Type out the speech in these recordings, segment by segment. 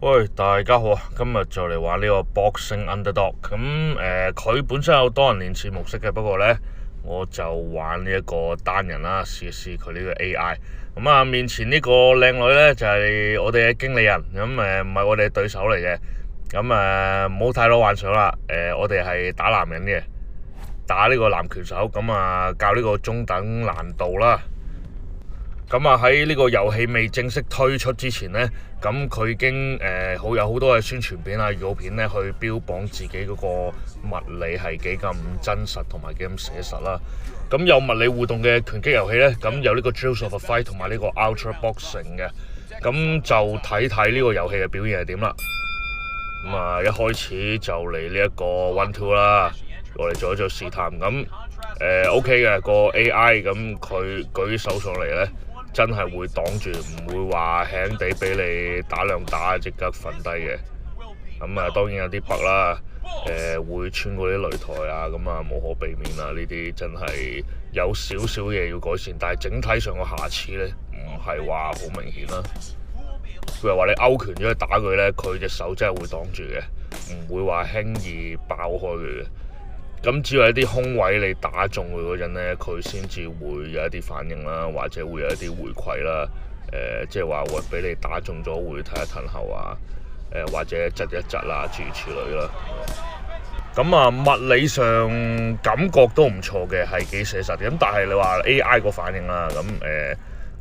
喂，大家好啊！今日就嚟玩呢個 Boxing Underdog。佢本身有多人連次模式嘅，不過呢，我就玩呢一個單人啦，試一試佢呢個 AI。面前呢個靚女呢，就係我哋嘅經理人，唔係我哋嘅對手嚟嘅。唔好太多幻想啦。我哋係打男人嘅，打呢個男拳手。教呢個中等難度啦。喺呢個遊戲未正式推出之前呢，佢已經有好多嘅宣傳片啊、預告片呢，去標榜自己嗰個物理係幾咁真實同埋幾咁寫實啦。有物理互動嘅拳擊遊戲呢，有呢個 Jewels of a Fight 同埋呢個 Ultra Boxing 嘅，就睇睇呢個遊戲嘅表現係點啦。一開始就嚟呢一個 1-2 啦，我哋做一做試探。OK 嘅個 AI，佢舉手上嚟呢，真係會擋住，唔會話輕輕地俾你打兩打即刻瞓低嘅。當然有啲 bug 啦，會穿過啲擂台啊，無可避免啦。呢啲真係有少少嘢要改善，但係整體上個瑕疵呢，唔係話好明顯啦。譬如話你勾拳咗去打佢呢，佢隻手真係會擋住嘅，唔會話輕易爆開佢嘅。只要一啲空位你打中佢嗰陣呢，佢先至會有一啲反應啦，或者會有一啲回饋啦。即係話會俾你打中咗，會褪一褪後啊，或者窒一窒啦，諸如此類啦。物理上感覺都唔錯嘅，係幾寫實嘅。但係你話 AI 個反應啦，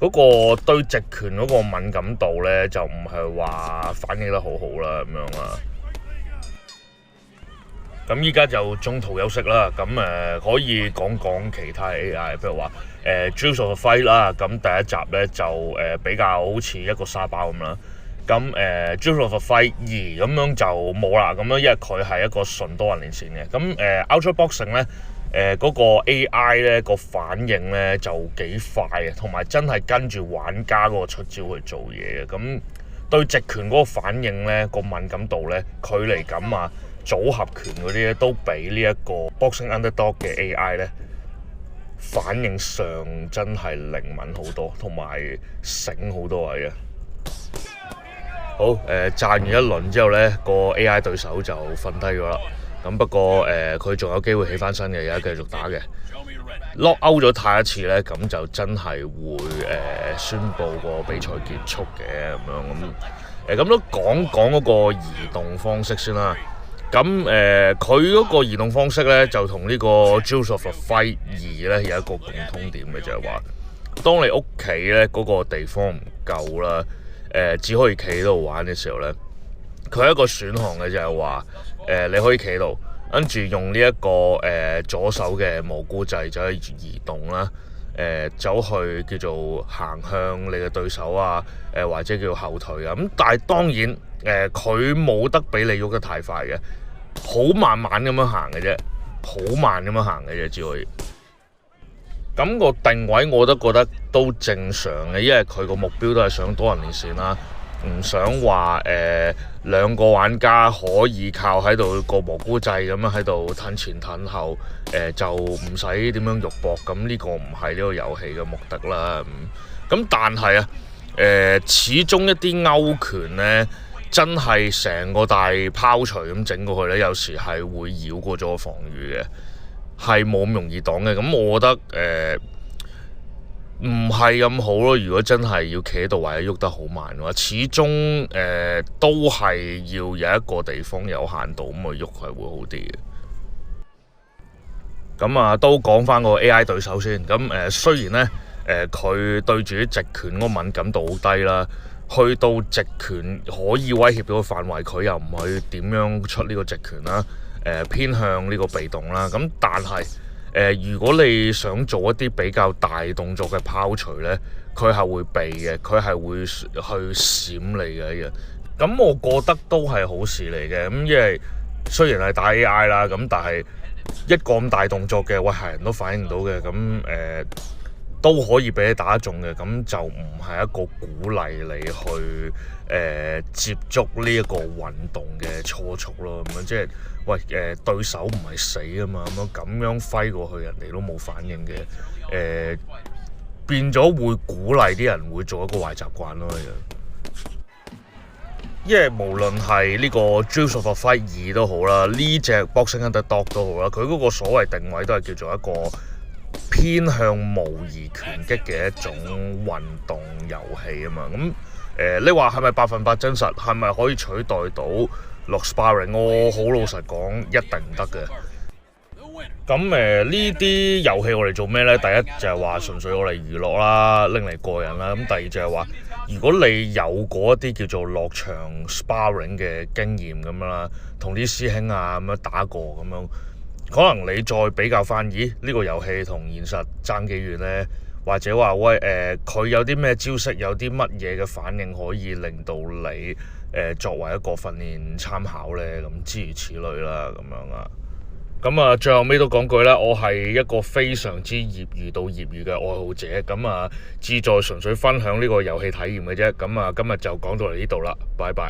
嗰個對直拳嗰個敏感度呢，就唔係話反應得好好啦，咁樣啦。依家就中途休息啦，可以講講其他 AI，譬如話Jewels of a Fight 啦，第一集咧就比較好似一個沙包咁啦。Jewels of a Fight 2咁樣就冇啦，因為佢係一個純多人連線嘅。Ultra Boxing 咧嗰個 AI 咧個反應咧就幾快嘅，同埋真係跟住玩家嗰個出招去做嘢嘅。對直拳嗰個反應咧個敏感度咧距離感啊，組合拳嗰啲咧都比呢一個 Boxing Underdog 嘅 AI 咧反應上真係靈敏好多，同埋醒好多位啊！好賺完一輪之後咧，個 AI 對手就瞓低咗啦。不過佢仲有機會起翻身嘅，而家繼續打嘅。lock out 咗太一次咧，咁就真係會宣佈個比賽結束嘅咁樣。咁都講嗰個移動方式先啦。佢嗰個移動方式咧，就同呢個 Jewels of a Fight 2咧有一個共通點嘅，就係話，當你屋企咧嗰個地方唔夠啦，只可以企喺度玩嘅時候咧，佢係一個選項嘅，就係話，你可以企喺度，跟住用呢一個左手嘅蘑菇掣就可以移動啦，走去叫做行向你嘅對手啊，或者叫後退啊。但係當然，佢冇得俾你喐得太快嘅。好慢慢咁樣行嘅啫，好慢咁樣行嘅啫，只可以。個定位我都覺得都正常嘅，因為佢個目標都係想多人連線啦，唔想話兩個玩家可以靠喺度個蘑菇掣咁樣喺度褪前褪後，就唔使點樣肉搏。呢個唔係呢個遊戲嘅目的啦。但係啊，始終一啲勾拳呢，真係成個大拋錘咁整過去咧，有時係會繞過咗個防禦嘅，係冇咁容易擋嘅。我覺得唔係咁好咯。如果真係要企喺度或者喐得好慢嘅話，始終都係要有一個地方有限度咁去喐係會好啲嘅。都講翻個 AI 對手先。雖然咧佢對住啲直拳嗰個敏感度好低啦。去到直拳可以威脅到個範圍，佢又唔去點樣出呢個直拳啦，偏向呢個被動啦。但係如果你想做一啲比較大動作嘅拋錘呢，佢係會避嘅，佢係會去閃你嘅一樣。我覺得都係好事嚟嘅。因為雖然係打 AI 啦，但係一個咁大動作嘅，係人都反應到嘅。都可以俾你打中嘅，就唔係一個鼓勵你去接觸呢一個運動嘅初速咯。即係對手唔係死啊嘛，咁樣揮過去人哋都冇反應嘅，變咗會鼓勵啲人會做一個壞習慣咯。因為無論係呢個 Jewels of a Fight 2都好啦，呢隻 Boxing Underdog 都好啦，佢嗰個所謂定位都係叫做一個偏向模擬拳擊嘅一種運動遊戲啊嘛。咁你話係咪100%真實？係咪可以取代到落 sparring？ 我好老實講，一定唔得嘅。咁呢啲遊戲我哋做咩呢？第一就係話純粹我嚟娛樂啦，拎嚟過癮啦。咁第二就係話，如果你有嗰一啲叫做落場 sparring 嘅經驗咁樣啦，同啲師兄啊咁樣打過咁樣，可能你再比較翻，咦呢個遊戲同現實爭幾遠呢？或者話喂佢有啲咩招式，有啲乜嘢嘅反應可以令到你作為一個訓練參考呢？咁諸如此類啦，咁樣啊。咁啊，最後尾都講句啦，我係一個非常之業餘到業餘嘅愛好者，咁啊，志在純粹分享呢個遊戲體驗嘅啫。咁啊，今日就講到嚟呢度啦，拜拜。